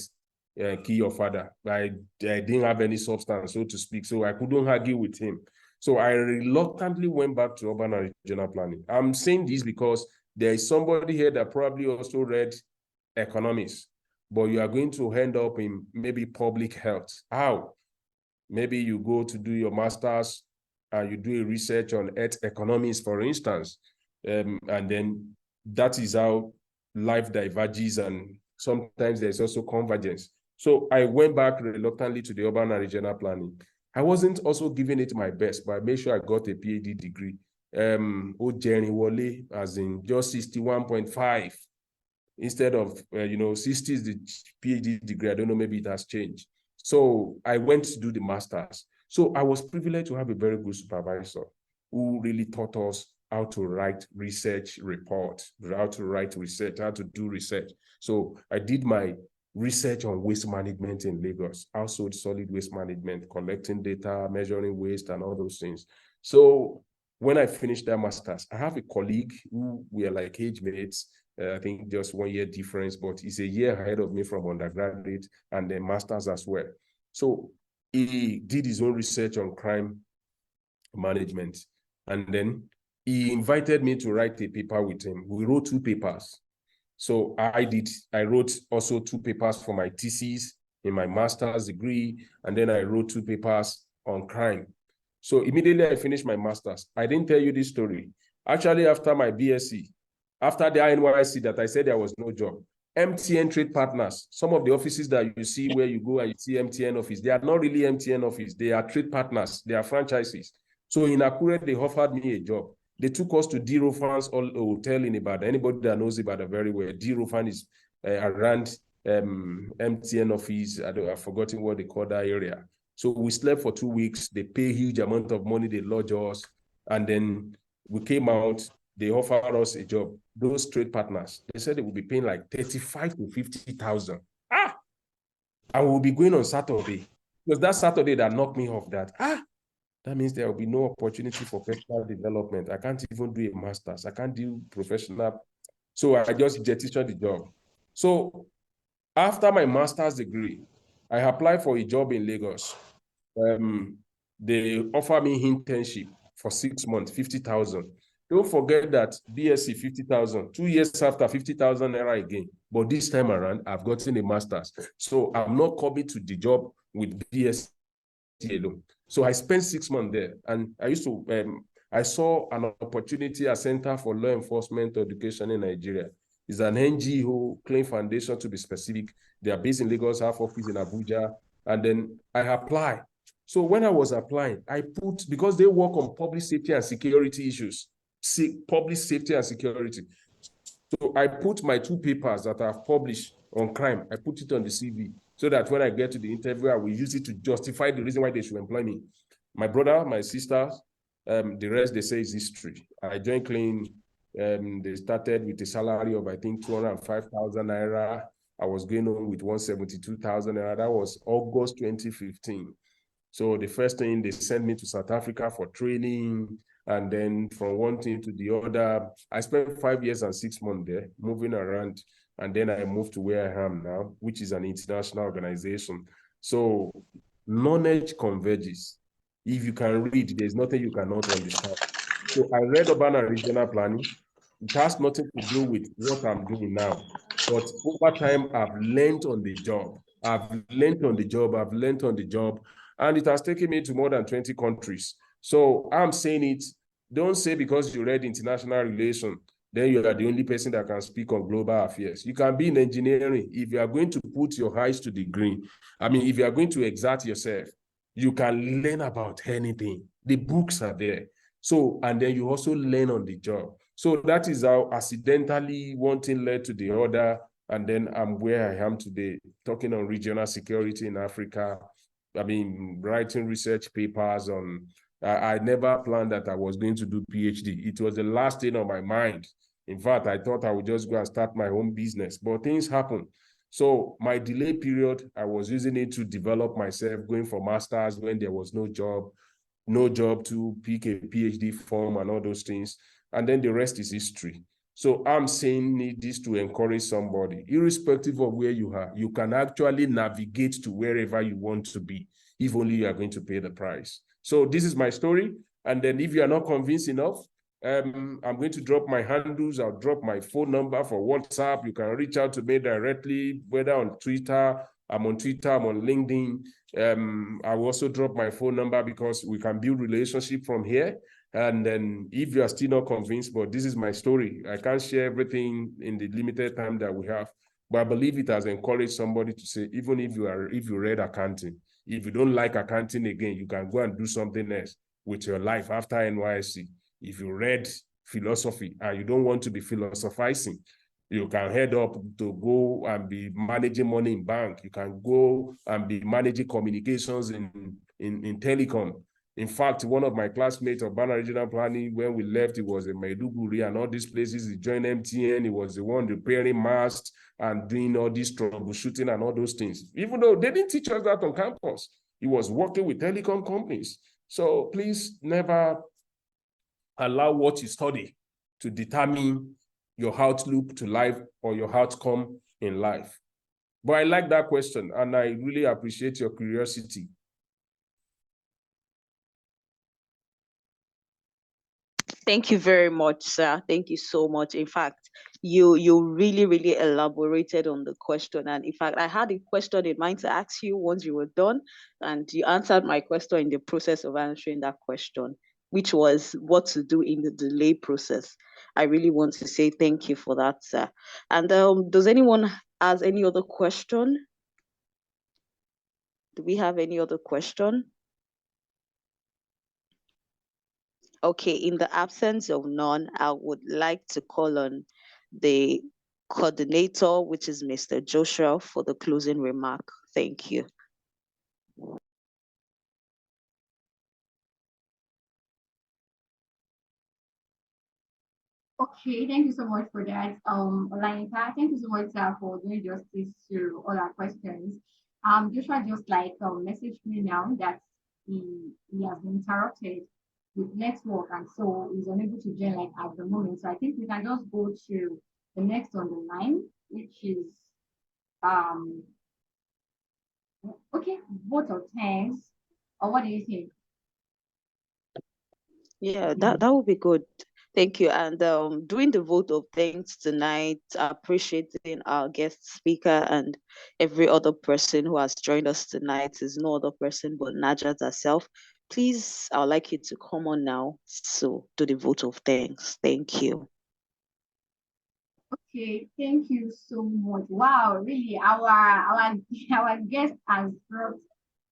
kill your father. I didn't have any substance, so to speak, so I couldn't argue with him. So I reluctantly went back to urban and regional planning. I'm saying this because there is somebody here that probably also read economics, but you are going to end up in maybe public health. How? Maybe you go to do your master's and you do a research on earth economics, for instance, and then that is how life diverges, and sometimes there's also convergence. So I went back reluctantly to the urban and regional planning. I wasn't also giving it my best, but I made sure I got a PhD degree. Wale, as in just 61.5 instead of 60 is the PhD degree. I don't know, maybe it has changed. So I went to do the master's. So I was privileged to have a very good supervisor who really taught us how to write research reports, how to write research, how to do research. So I did my research on waste management in Lagos, household solid waste management, collecting data, measuring waste, and all those things. So when I finished that master's, I have a colleague who we are like age mates, I think just 1 year difference, but he's a year ahead of me from undergraduate and then master's as well. So he did his own research on crime management. And then he invited me to write a paper with him. We wrote 2 papers. So I wrote also 2 papers for my thesis in my master's degree. And then I wrote 2 papers on crime. So immediately I finished my master's. I didn't tell you this story. Actually, after my BSc, after the NYSC that I said there was no job, MTN Trade Partners, some of the offices that you see where you go and you see MTN office, they are not really MTN office. They are trade partners. They are franchises. So in Akure, they offered me a job. They took us to D. Rofan's hotel in Ibadan. Anybody that knows Ibadan very well, D. Rofan is around MTN office. I've forgotten what they call that area. So we slept for 2 weeks. They pay huge amount of money. They lodge us. And then we came out. They offered us a job. Those trade partners, they said they would be paying like 35 to 50,000. And we'll be going on Saturday. Because that Saturday that knocked me off that. That means there will be no opportunity for personal development. I can't even do a master's. I can't do professional. So I just jettisoned the job. So after my master's degree, I applied for a job in Lagos. They offered me internship for 6 months, 50,000. Don't forget that BSc 50,000, 2 years after 50,000 naira again. But this time around, I've gotten a master's. So I'm not coming to the job with BSc alone. So I spent 6 months there, and I saw an opportunity at Center for Law Enforcement Education in Nigeria. It's an NGO, Claim Foundation to be specific. They are based in Lagos, have office in Abuja, and then I applied. So when I was applying, because they work on public safety and security issues, public safety and security. So I put my 2 papers that I've published on crime, I put it on the CV, so that when I get to the interview, I will use it to justify the reason why they should employ me. My brother, my sisters, the rest, they say is history. I joined Clean. They started with a salary of, I think, 205,000 naira. I was going on with 172,000 naira. That was August 2015. So the first thing, they sent me to South Africa for training. And then from one thing to the other, I spent 5 years and 6 months there, moving around. And then I moved to where I am now, which is an international organization. So knowledge converges. If you can read, there's nothing you cannot understand. So I read urban and regional planning. It has nothing to do with what I'm doing now. But over time, I've learned on the job. And it has taken me to more than 20 countries. So I'm saying it, don't say because you read international relations, then you are the only person that can speak on global affairs. You can be in engineering. If you are going to put your eyes to the green, if you are going to exert yourself, you can learn about anything. The books are there. So, and then you also learn on the job. So that is how accidentally one thing led to the other. And then I'm where I am today, talking on regional security in Africa. Writing research papers on, I never planned that I was going to do PhD. It was the last thing on my mind. In fact, I thought I would just go and start my own business, but things happen. So my delay period, I was using it to develop myself, going for masters when there was no job to pick a PhD form and all those things. And then the rest is history. So I'm saying this to encourage somebody, irrespective of where you are, you can actually navigate to wherever you want to be, if only you are going to pay the price. So this is my story. And then if you are not convinced enough, I'm going to drop my handles. I'll drop my phone number for WhatsApp. You can reach out to me directly, whether on Twitter. I'm on Twitter, I'm on LinkedIn. I will also drop my phone number because we can build relationship from here. And then if you are still not convinced, but this is my story. I can't share everything in the limited time that we have, but I believe it has encouraged somebody to say, even if you read accounting, if you don't like accounting again, you can go and do something else with your life after NYSC. If you read philosophy and you don't want to be philosophizing, you can head up to go and be managing money in bank. You can go and be managing communications in telecom. In fact, one of my classmates of Urban Regional Planning, when we left, it was in Maiduguri and all these places. He joined MTN. He was the one repairing masts and doing all this troubleshooting and all those things. Even though they didn't teach us that on campus, he was working with telecom companies. So please never allow what you study to determine your outlook to life or your outcome in life. But I like that question, and I really appreciate your curiosity. Thank you very much, sir. Thank you so much. In fact, you really, really elaborated on the question. And in fact, I had a question in mind to ask you once you were done, and you answered my question in the process of answering that question, which was what to do in the delay process. I really want to say thank you for that, sir. And does anyone has any other question? Do we have any other question? Okay, in the absence of none, I would like to call on the coordinator, which is Mr. Joshua, for the closing remark. Thank you. Okay, thank you so much for that, Olayinka. Thank you so much, for doing justice to all our questions. Joshua just like messaged me now that he has been interrupted with network, and so he's unable to join like at the moment. So I think we can just go to the next on the line, which is okay, vote of thanks. Or what do you think? Yeah, that would be good. Thank you. And doing the vote of thanks tonight, appreciating our guest speaker and every other person who has joined us tonight is no other person but Najat herself. Please, I would like you to come on now. So do the vote of thanks. Thank you. Okay, thank you so much. Wow, really, our guest has brought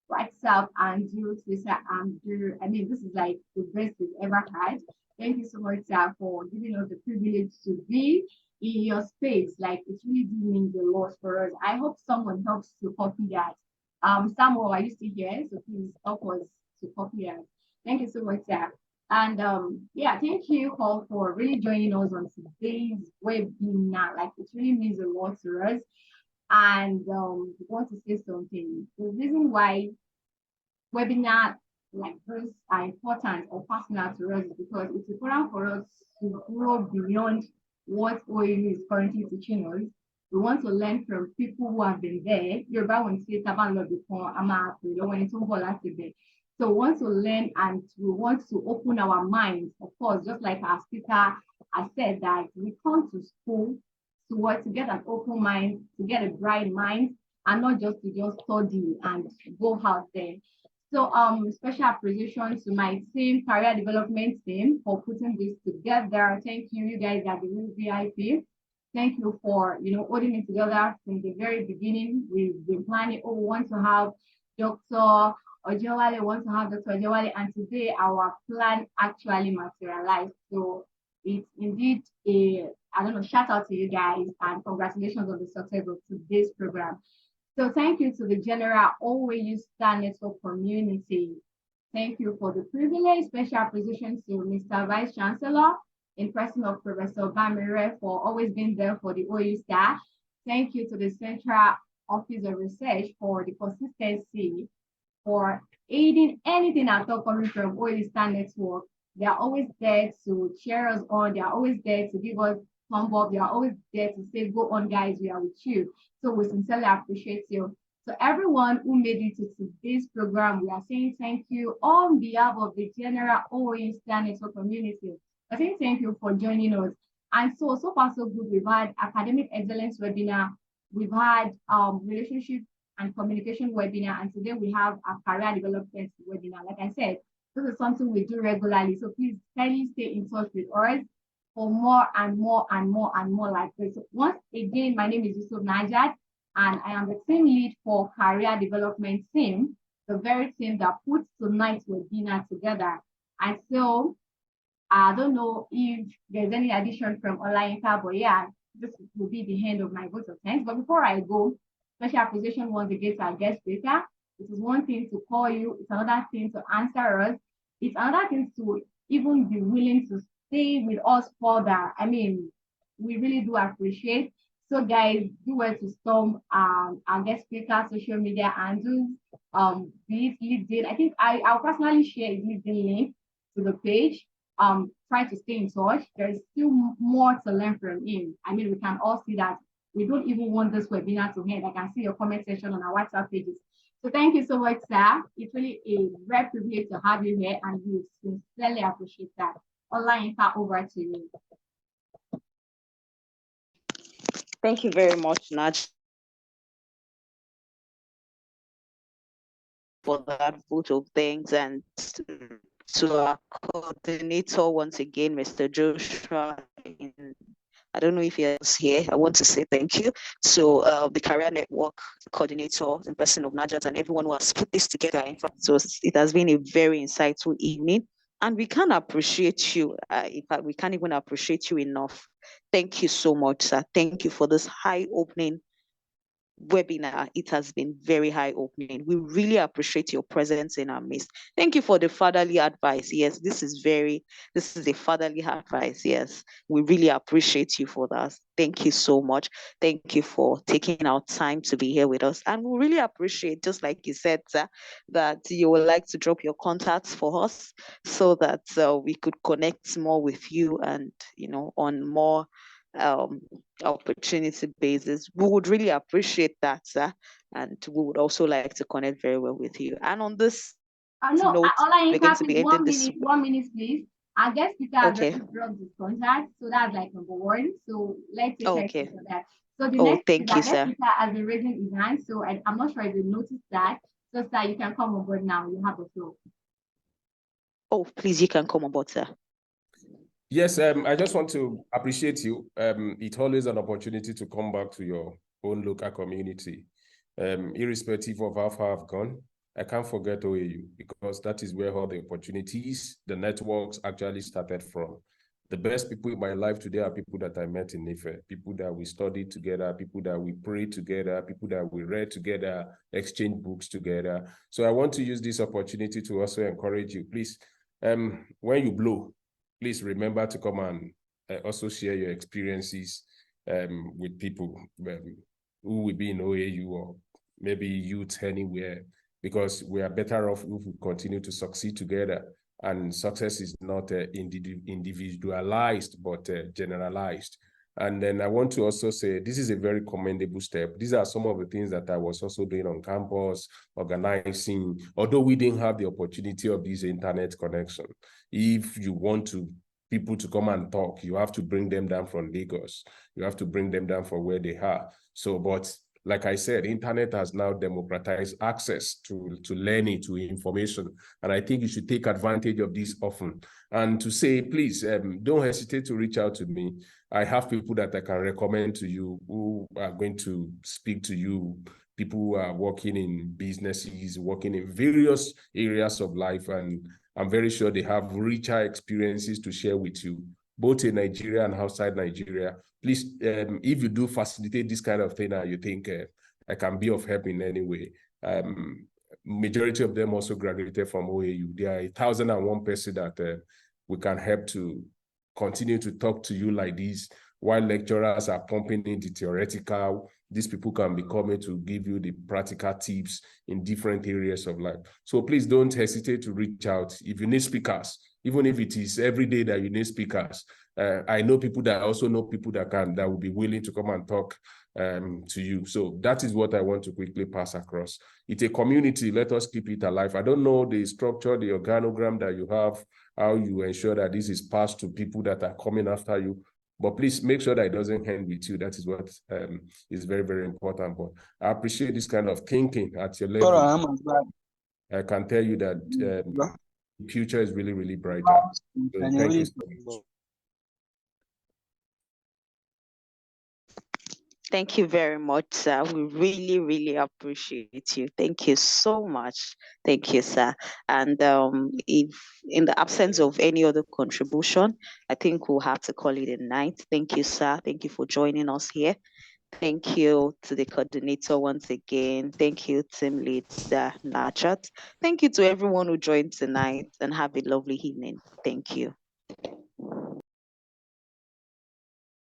WhatsApp and Twitter and I mean, this is like the best we've ever had. Thank you so much, sir, for giving us the privilege to be in your space. Like, it's really doing the lot for us. I hope someone helps to copy that. Samuel, are you still here? So please help us to copy that. Thank you so much, sir. And yeah, thank you all for really joining us on today's webinar. Like, it really means a lot to us. And we want to say something. The reason why webinars like this are important or personal to us is because it's important for us to grow beyond what OAU is currently teaching us. We want to learn from people who have been there. Yoruba won't say Taban before, when it's over last day. So we want to learn and we want to open our minds, of course, just like our speaker has said, that we come to school to get an open mind, to get a bright mind, and not just to just study and go out there. So special appreciation to my team, career development team, for putting this together. Thank you, you guys are the real VIP. Thank you for holding it together from the very beginning. We've been planning, we want to have Dr. Ojewale, want to have Dr. Ojewale, and today our plan actually materialized. So it's indeed shout out to you guys and congratulations on the success of today's program. So thank you to the general OAU Star Network community. Thank you for the privilege. Special appreciation to Mr. Vice Chancellor in person of Professor Bamire for always being there for the OAU Star. Thank you to the Central Office of Research for the consistency, for aiding anything at all coming from OAU Star Network. They are always there to cheer us on. They are always there to give us thumb up. They are always there to say, go on, guys, we are with you. So we sincerely appreciate you. So everyone who made it to today's program, we are saying thank you on behalf of the general OAU Star Network community. I say thank you for joining us. And so far so good. We've had academic excellence webinar. We've had relationship and communication webinar. And today we have a career development webinar. Like I said, this is something we do regularly. So please kindly stay in touch with us for more and more and more and more like this. So once again, my name is Yusuf Najat, and I am the team lead for career development team, the very team that puts tonight's webinar together. And so I don't know if there's any addition from Olayinka, but yeah, this will be the end of my vote of thanks. But before I go, special appreciation once again to our guest speaker. It is one thing to call you, it's another thing to answer us. It's another thing to even be willing to stay with us further. I mean, we really do appreciate. So guys, do well to storm our guest speaker social media handles. Be it LinkedIn. I think I'll personally share his LinkedIn link to the page. Try to stay in touch. There's still more to learn from him. I mean, we can all see that we don't even want this webinar to end. I can see your comment section on our WhatsApp pages. So thank you so much, sir. It's really a rare privilege to have you here, and we sincerely appreciate that. Olayinka, over to you. Thank you very much, Naj, for that vote of thanks, and to our coordinator once again, Mr. Joshua. I don't know if he is here. I want to say thank you to the Career Network coordinator, the person of Najat, and everyone who has put this together. In fact, so it has been a very insightful evening. And we can't appreciate you. In fact, we can't even appreciate you enough. Thank you so much, sir. Thank you for this eye-opening webinar. It has been very eye-opening. We really appreciate your presence in our midst. Thank you for the fatherly advice. Yes, this is a fatherly advice. Yes, we really appreciate you for that. Thank you so much. Thank you for taking our time to be here with us. And we really appreciate, just like you said, sir, that you would like to drop your contacts for us so that we could connect more with you and, on more opportunity basis. We would really appreciate that, sir. And we would also like to connect very well with you. And on this no, note, we're going to be ending 1 this. minute, 1 minute, please. I guess Peter has Okay. already dropped his contact, so that's like number one. So let's take Okay. for that. So the next thank is you, I sir. guess Peter has been raising his hand, so I'm not sure if you noticed that. So sir, you can come on board now. You have the floor. Oh, please, you can come on board, sir. Yes, I just want to appreciate you. It's always an opportunity to come back to your own local community. Irrespective of how far I've gone, I can't forget OAU because that is where all the opportunities, the networks actually started from. The best people in my life today are people that I met in Ife, people that we studied together, people that we prayed together, people that we read together, exchanged books together. So I want to use this opportunity to also encourage you. Please, when you blow, please remember to come and also share your experiences with people who will be in OAU or maybe youth anywhere, because we are better off if we continue to succeed together. And success is not individualized, but generalized. And then I want to also say, this is a very commendable step. These are some of the things that I was also doing on campus, organizing, although we didn't have the opportunity of this internet connection. If you want people to come and talk, you have to bring them down from Lagos. You have to bring them down from where they are. So, but like I said, internet has now democratized access to learning, to information. And I think you should take advantage of this often. And to say, please, don't hesitate to reach out to me. I have people that I can recommend to you who are going to speak to you, people who are working in businesses, working in various areas of life. And I'm very sure they have richer experiences to share with you, both in Nigeria and outside Nigeria. Please, if you do facilitate this kind of thing and you think I can be of help in any way, majority of them also graduated from OAU. There are 1,001 person that we can help to continue to talk to you like this. While lecturers are pumping in the theoretical, these people can be coming to give you the practical tips in different areas of life. So please don't hesitate to reach out. If you need speakers, even if it is every day that you need speakers, I know people that also know people that will be willing to come and talk to you. So that is what I want to quickly pass across. It's a community. Let us keep it alive. I don't know the structure, the organogram that you have, how you ensure that this is passed to people that are coming after you. But please make sure that it doesn't end with you. That is what is very, very important. But I appreciate this kind of thinking at your level. I can tell you that the future is really, really brighter. So thank you so much. Thank you very much, sir. We really, really appreciate you. Thank you so much. Thank you, sir. And if in the absence of any other contribution, I think we'll have to call it a night. Thank you, sir. Thank you for joining us here. Thank you to the coordinator once again. Thank you, team lead, Nachat. Thank you to everyone who joined tonight, and have a lovely evening. Thank you.